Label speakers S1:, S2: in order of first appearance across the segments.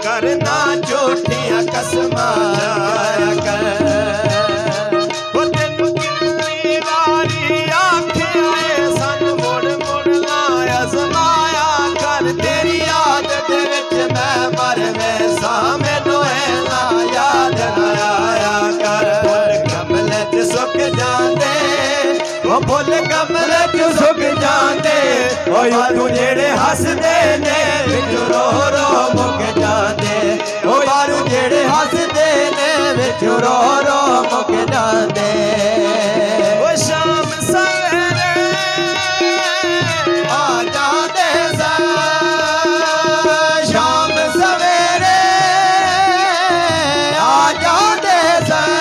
S1: करना झूठियां कसमां जाया कर। वो तेनू कितनी वारी आखिया सन मुड़ मुड़ ना आजमाया कर। तेरी याद दे विच मैं मर वैसा मैनू है ना याद ना आया कर। फुल गमले च सुक जांदे ओ फुल गमले च सुक जांदे ओ तू जेड़े हसदे ने विच रो रो मुक जांदे ओ यारू जेड़े हसदे ने विच रो रो मुक जांदे। ओ शाम सवेरे आ जांदे सन शाम सवेरे आ जांदे सन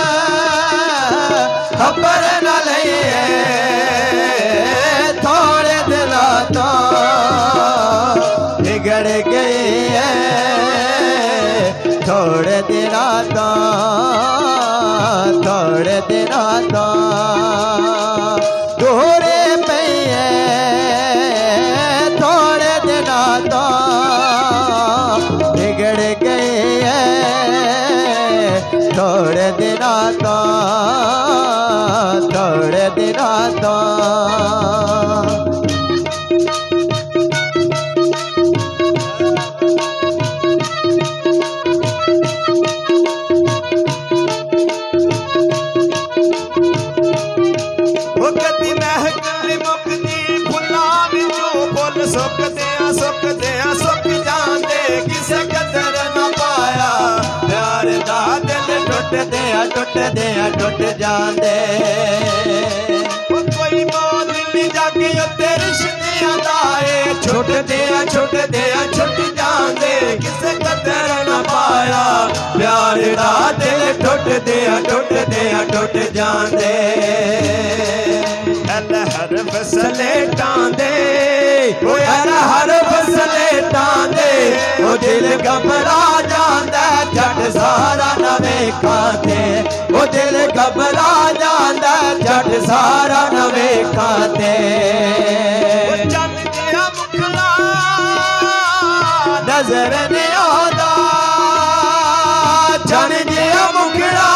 S1: खबर न लईए थोड़े दिलां तो बिगड़ गई है थोड़े दिनां तो थोड़े दिनां तो दूरे पई है थोड़े दिनां तो बिगड़ गई है थोड़े दिनां तो थोड़े दिनां तो। सुकदियां सुक जांदे किसे कदर न पाया प्यार दा दिल टुटदियां टुटदियां टुट जांदे। कोई मोल नहीं जाके उत्ते रिश्तियां दा छुटदियां छुटदियां छुट जांदे किसे कदर न पाया प्यार दा दिल टुटदियां टुटदियां टुट जांदे। हर फसले टांदे ओ हर फसले टांदे ओ दिल घबरा जांदा झट सारा न वेखां ते ओ दिल घबरा जांदा झट सारा न वेखां ते। चन जिहा मुखड़ा नजर नहीं आंदा चन जिहा मुखड़ा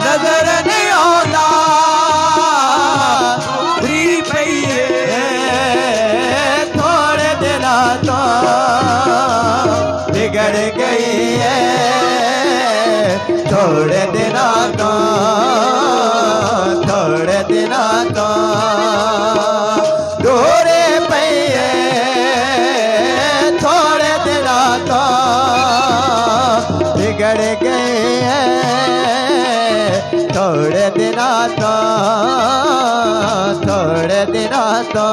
S1: नजर नहीं आंदा बिगड़ गई है थोड़े दिनां तो थोड़े दिनां तो दूरे पई है थोड़े दिनां तो बिगड़ गई है थोड़े दिनां तो थोड़े दिनां तो।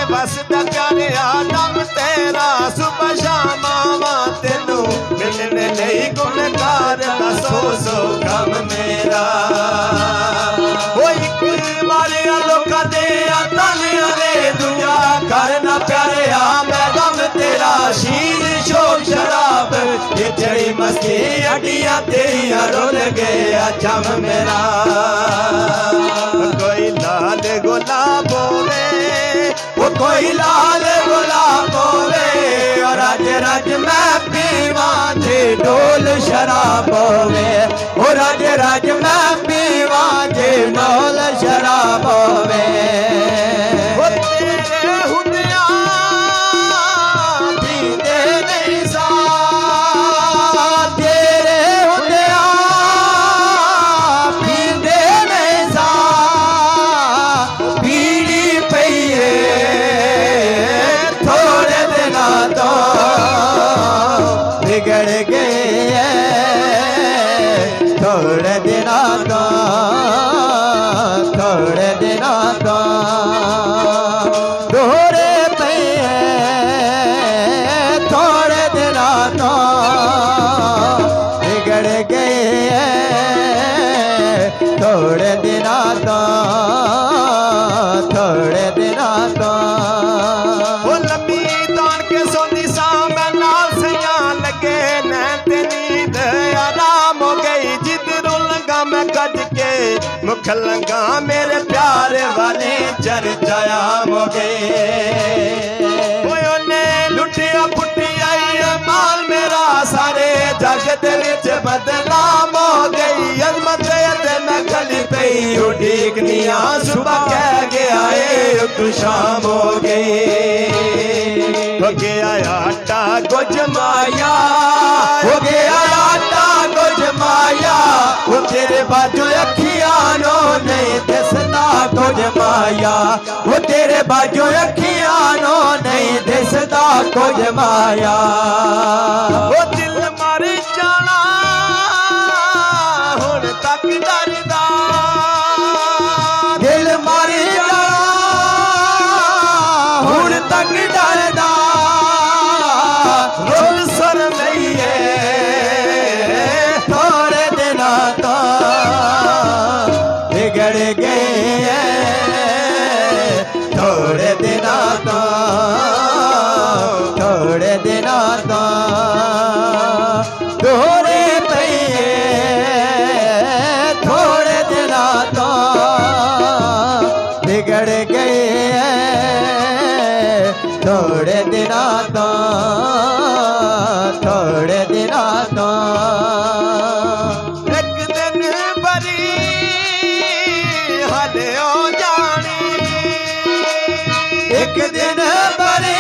S1: बसदा प्यारे आदम तेरा सुबह शाम आवा तेनू मिलने लई गुणकार दा सौ सौ कम मेरा। ओ इक बारे लोकां दे तालियां दे दूजा करना प्यारे मैं गम तेरा शीर शोक शराब ये चढ़ी मस्ती अड्डियां तेरियां रुल गया जम मेरा। कोई लाल गुलाब होवे वो कोई लाल गुलाब होवे और रज रज मैं पीवा जे डोल शराब होवे ओ रज रज मैं पीवा जे डोल शराब होवे। तेरे हुंदिया पींदे नहीं सा तेरे हुंदिया पींदे नहीं सा पीड़ी पई लंगा मेरे प्यार वाले चर्चाया मोगे लुटिया पुटिया माल मेरा सारे जगत विच बदनाम हो गई अजमत न गली पे उड़ीकनिया सुबह कह गया तू शाम हो गई हो गया आटा को जमाया हो गया आटा को जमाया वो तेरे बाजू अखियां नो नहीं दिसदा को जमाया वो तेरे बाजू अखियां नो नहीं दिसदा को जमाया वो दिल मर जाना हुण तक डरदा दिल मर जाना हुण तक डरदा रोल सर लईए थोड़े दिना तो बिगड़ गए थोड़े दिना तो थोड़े दिना तो थोड़े पे थोड़े दिना तो बिगड़ गए थोड़े दिना तो थोड़े दिना तो एक दिन बरी हले हो जानी एक दिन बरी